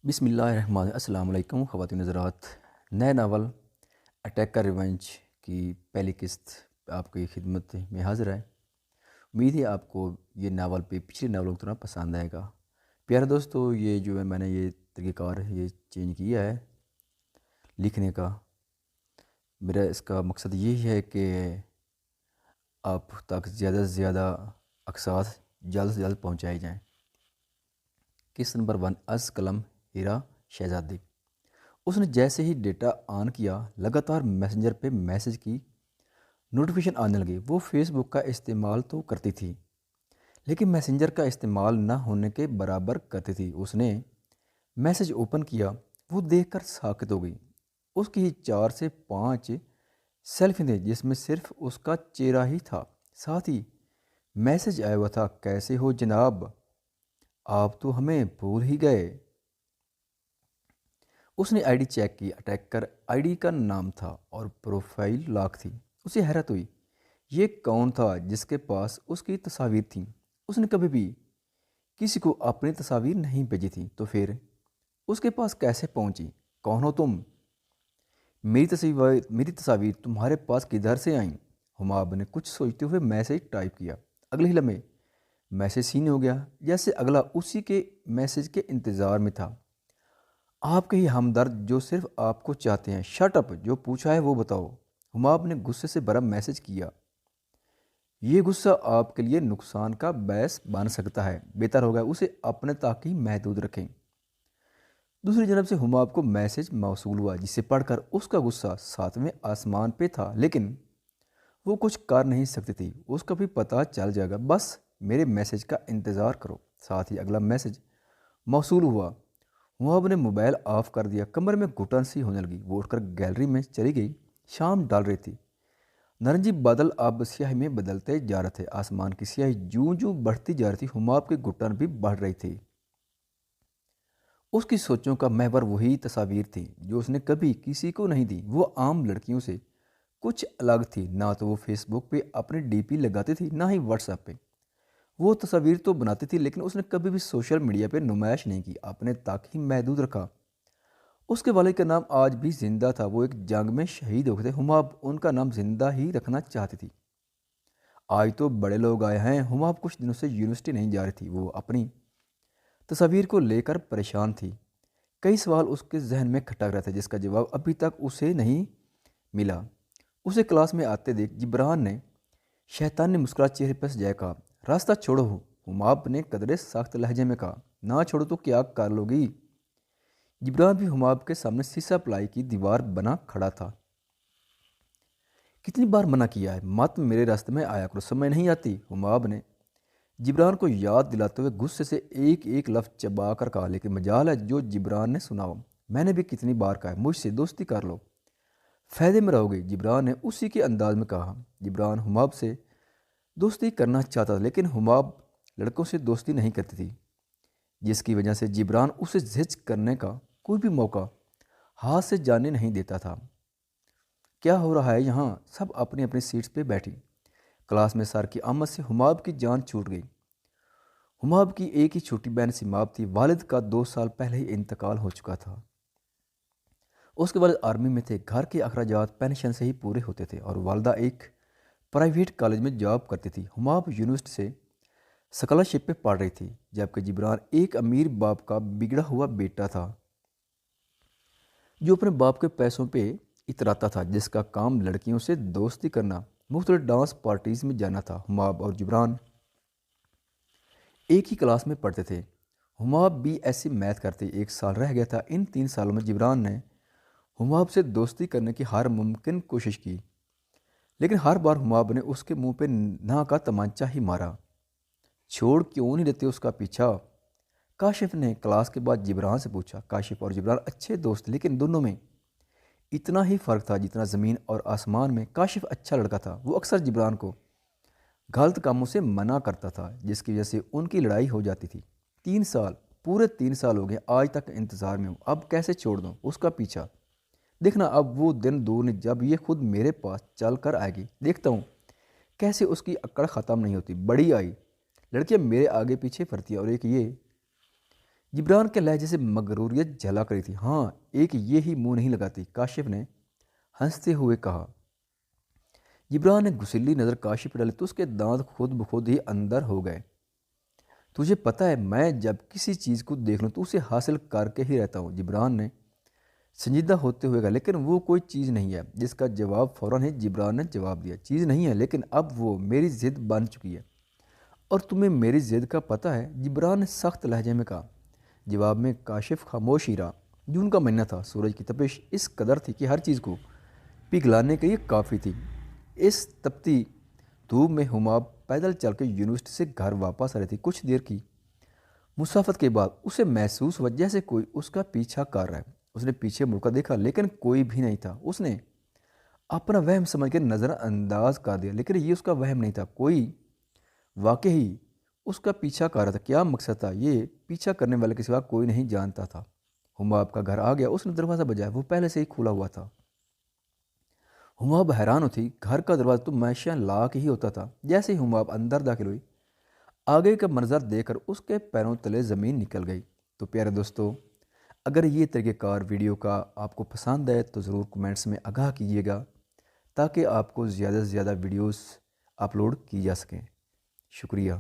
بسم اللہ الرحمن الرحیم۔ السلام علیکم خواتین حضرات، نئے ناول اٹیک کا ریونج کی پہلی قسط آپ کی خدمت میں حاضر ہے۔ امید ہے آپ کو یہ ناول پچھلے ناولوں کی طرح پسند آئے گا۔ پیارے دوستو، یہ جو ہے میں نے یہ طریقہ کار یہ چینج کیا ہے لکھنے کا۔ میرا اس کا مقصد یہی ہے کہ آپ تک زیادہ سے زیادہ اقساط جلد سے جلد پہنچائے جائیں۔ قسط نمبر 1، از قلم ہیرا شہزادی۔ اس نے جیسے ہی ڈیٹا آن کیا، لگاتار میسنجر پہ میسج کی نوٹیفیکیشن آنے لگی۔ وہ فیس بک کا استعمال تو کرتی تھی، لیکن میسنجر کا استعمال نہ ہونے کے برابر کرتی تھی۔ اس نے میسج اوپن کیا، وہ دیکھ کر ساکت ہو گئی۔ اس کی 4 سے 5 سیلفی تھے جس میں صرف اس کا چہرہ ہی تھا، ساتھ ہی میسج آیا ہوا تھا، کیسے ہو جناب، آپ تو ہمیں بھول ہی گئے۔ اس نے آئی ڈی چیک کی، اٹیکر آئی ڈی کا نام تھا اور پروفائل لاک تھی۔ اسے حیرت ہوئی، یہ کون تھا جس کے پاس اس کی تصاویر تھیں؟ اس نے کبھی بھی کسی کو اپنی تصاویر نہیں بھیجی تھی، تو پھر اس کے پاس کیسے پہنچی؟ کون ہو تم؟ میری تصاویر تمہارے پاس کدھر سے آئیں؟ حماب نے کچھ سوچتے ہوئے میسج ٹائپ کیا۔ اگلے ہی لمحے میسج سین ہو گیا، جیسے اگلا اسی کے میسج کے انتظار میں تھا۔ آپ کے ہی ہمدرد جو صرف آپ کو چاہتے ہیں، شٹ اپ، جو پوچھا ہے وہ بتاؤ۔ حماب نے غصے سے بھرا میسج کیا۔ یہ غصہ آپ کے لیے نقصان کا باعث بن سکتا ہے، بہتر ہوگا اسے اپنے تک ہی محدود رکھیں۔ دوسری جانب سے حماب کو میسج موصول ہوا، جسے پڑھ کر اس کا غصہ 7ویں آسمان پہ تھا، لیکن وہ کچھ کر نہیں سکتی تھی۔ اس کا بھی پتہ چل جائے گا، بس میرے میسج کا انتظار کرو۔ ساتھ ہی اگلا میسج موصول ہوا۔ حماب نے موبائل آف کر دیا، کمر میں گھٹن سی ہونے لگی۔ وہ اٹھ کر گیلری میں چلی گئی۔ شام ڈال رہی تھی، نارنجی بادل اب سیاہی میں بدلتے جا رہے تھے، آسمان کی سیاہی جوں جوں بڑھتی جا رہی تھی، حماب کی گھٹن بھی بڑھ رہی تھی۔ اس کی سوچوں کا محور وہی تصاویر تھی جو اس نے کبھی کسی کو نہیں دی۔ وہ عام لڑکیوں سے کچھ الگ تھی، نہ تو وہ فیس بک پہ اپنی ڈی پی لگاتی تھی، نہ ہی واٹس ایپ پہ۔ وہ تصاویر تو بناتی تھی، لیکن اس نے کبھی بھی سوشل میڈیا پہ نمائش نہیں کی، اپنے تک ہی محدود رکھا۔ اس کے والد کا نام آج بھی زندہ تھا، وہ ایک جنگ میں شہید ہو گئے تھے۔ حماب ان کا نام زندہ ہی رکھنا چاہتی تھی۔ آج تو بڑے لوگ آئے ہیں۔ حماب کچھ دنوں سے یونیورسٹی نہیں جا رہی تھی، وہ اپنی تصاویر کو لے کر پریشان تھی۔ کئی سوال اس کے ذہن میں کھٹک رہے تھے جس کا جواب ابھی تک اسے نہیں ملا۔ اسے کلاس میں آتے دیکھ جبران نے شیطان نے مسکرا چہرے پر سجائے کہا، راستہ چھوڑو۔ حماب نے قدرے سخت لہجے میں کہا، نہ چھوڑو تو کیا کر لو گی؟ جبران بھی حماب کے سامنے سیسا پلائی کی دیوار بنا کھڑا تھا۔ کتنی بار منع کیا ہے، مت میرے راستے میں آیا کرو، سمجھ نہیں آتی؟ حماب نے جبران کو یاد دلاتے ہوئے غصے سے ایک ایک لفظ چبا کر کہا، لیکن مجال ہے جو جبران نے سنا ہو، میں نے بھی کتنی بار کہا ہے، مجھ سے دوستی کر لو، فائدے میں رہو گے۔ جبران نے اسی کے انداز میں کہا۔ جبران حماب سے دوستی کرنا چاہتا تھا، لیکن حماب لڑکوں سے دوستی نہیں کرتی تھی، جس کی وجہ سے جبران اسے جھجک کرنے کا کوئی بھی موقع ہاتھ سے جانے نہیں دیتا تھا۔ کیا ہو رہا ہے یہاں؟ سب اپنی اپنی سیٹس پہ بیٹھی۔ کلاس میں سر کی آمد سے حماب کی جان چھوٹ گئی۔ حماب کی ایک ہی چھوٹی بہن سیماب تھی، والد کا 2 سال پہلے ہی انتقال ہو چکا تھا۔ اس کے والد آرمی میں تھے، گھر کے اخراجات پینشن سے ہی پورے ہوتے تھے، اور والدہ ایک پرائیویٹ کالج میں جاب کرتی تھی۔ حماب یونیورسٹی سے اسکالرشپ پہ پڑھ رہی تھی، جبکہ جبران ایک امیر باپ کا بگڑا ہوا بیٹا تھا جو اپنے باپ کے پیسوں پہ اتراتا تھا، جس کا کام لڑکیوں سے دوستی کرنا، مختلف ڈانس پارٹیز میں جانا تھا۔ حماب اور جبران ایک ہی کلاس میں پڑھتے تھے۔ حماب بی ایس سی میتھ کرتے، 1 سال رہ گیا تھا۔ ان 3 سالوں میں جبران نے حماب سے دوستی کرنے کی ہر ممکن کوشش کی، لیکن ہر بار حماب نے اس کے منہ پہ نہ کا تمانچہ ہی مارا۔ چھوڑ کیوں نہیں دیتے اس کا پیچھا؟ کاشف نے کلاس کے بعد جبران سے پوچھا۔ کاشف اور جبران اچھے دوست، لیکن دونوں میں اتنا ہی فرق تھا جتنا زمین اور آسمان میں۔ کاشف اچھا لڑکا تھا، وہ اکثر جبران کو غلط کاموں سے منع کرتا تھا، جس کی وجہ سے ان کی لڑائی ہو جاتی تھی۔ 3 سال، پورے 3 سال ہو گئے، آج تک انتظار میں ہوں، اب کیسے چھوڑ دوں اس کا پیچھا؟ دیکھنا اب وہ دن دور نہیں جب یہ خود میرے پاس چل کر آئے گی، دیکھتا ہوں کیسے اس کی اکڑ ختم نہیں ہوتی۔ بڑی آئی، لڑکیاں میرے آگے پیچھے پھرتی ہیں، اور ایک یہ جبران کے لہجے سے مغروریت جھلا کری تھی۔ ہاں، ایک یہ ہی منہ نہیں لگاتی، کاشف نے ہنستے ہوئے کہا۔ جبران نے گسیلی نظر کاشف پہ ڈالی تو اس کے دانت خود بخود ہی اندر ہو گئے۔ تجھے پتہ ہے میں جب کسی چیز کو دیکھ لوں تو اسے حاصل کر کے ہی رہتا ہوں، جبران نے سنجیدہ ہوتے ہوئے کہا۔ لیکن وہ کوئی چیز نہیں ہے، جس کا جواب فوراً ہی جبران نے جواب دیا۔ چیز نہیں ہے، لیکن اب وہ میری ضد بن چکی ہے، اور تمہیں میری ضد کا پتہ ہے، جبران نے سخت لہجے میں کہا۔ جواب میں کاشف خاموش ہی رہا۔ جون کا مہینہ تھا، سورج کی تپش اس قدر تھی کہ ہر چیز کو پگھلانے کے لیے کافی تھی۔ اس تپتی دھوپ میں حماب پیدل چل کے یونیورسٹی سے گھر واپس آ رہی تھی۔ کچھ دیر کی مسافت کے بعد اسے محسوس ہوا جیسے کوئی اس کا پیچھا کر رہا ہے۔ اس نے پیچھے مڑ کر دیکھا، لیکن کوئی بھی نہیں تھا۔ اس نے اپنا وہم سمجھ کے نظر انداز کر دیا، لیکن یہ اس کا وہم نہیں تھا، کوئی واقعی اس کا پیچھا کر رہا تھا۔ کیا مقصد تھا؟ یہ پیچھا کرنے والے کے سوا کوئی نہیں جانتا تھا۔ حماب کا گھر آ گیا، اس نے دروازہ بجایا، وہ پہلے سے ہی کھلا ہوا تھا۔ حماب حیران ہوتی، گھر کا دروازہ تو ہمیشہ لاک ہی ہوتا تھا۔ جیسے ہی حماب اندر داخل ہوئی، آگے کا منظر دیکھ کر اس کے پیروں تلے زمین نکل گئی۔ تو پیارے دوستو، اگر یہ طریقہ کار ویڈیو کا آپ کو پسند ہے تو ضرور کمنٹس میں آگاہ کیجیے گا، تاکہ آپ کو زیادہ سے زیادہ ویڈیوز اپلوڈ کی جا سکیں۔ شکریہ۔